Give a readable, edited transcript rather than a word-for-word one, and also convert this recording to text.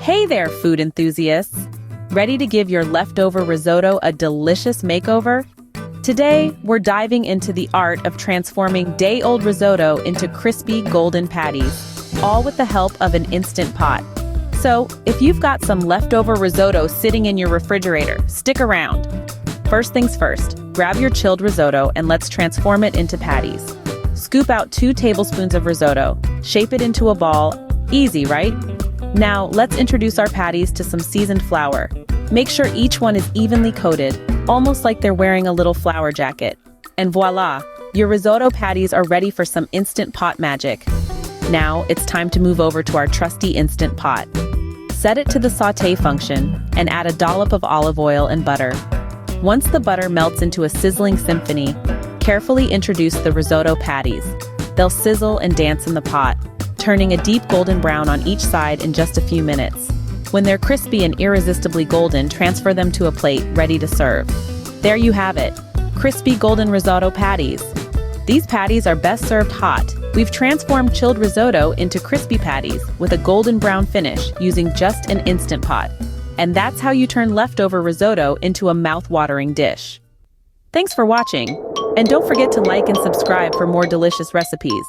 Hey there, food enthusiasts! Ready to give your leftover risotto a delicious makeover? Today, we're diving into the art of transforming day-old risotto into crispy golden patties, all with the help of an instant pot. So, if you've got some leftover risotto sitting in your refrigerator, stick around. First things first, grab your chilled risotto and let's transform it into patties. Scoop out 2 tablespoons of risotto, shape it into a ball. Easy, right? Now, let's introduce our patties to some seasoned flour. Make sure each one is evenly coated, almost like they're wearing a little flour jacket. And voila, your risotto patties are ready for some instant pot magic. Now, it's time to move over to our trusty instant pot. Set it to the sauté function and add a dollop of olive oil and butter. Once the butter melts into a sizzling symphony, carefully introduce the risotto patties. They'll sizzle and dance in the pot, turning a deep golden brown on each side in just a few minutes. When they're crispy and irresistibly golden, transfer them to a plate ready to serve. There you have it, crispy golden risotto patties. These patties are best served hot. We've transformed chilled risotto into crispy patties with a golden brown finish using just an Instant Pot. And that's how you turn leftover risotto into a mouth-watering dish. Thanks for watching, and don't forget to like and subscribe for more delicious recipes.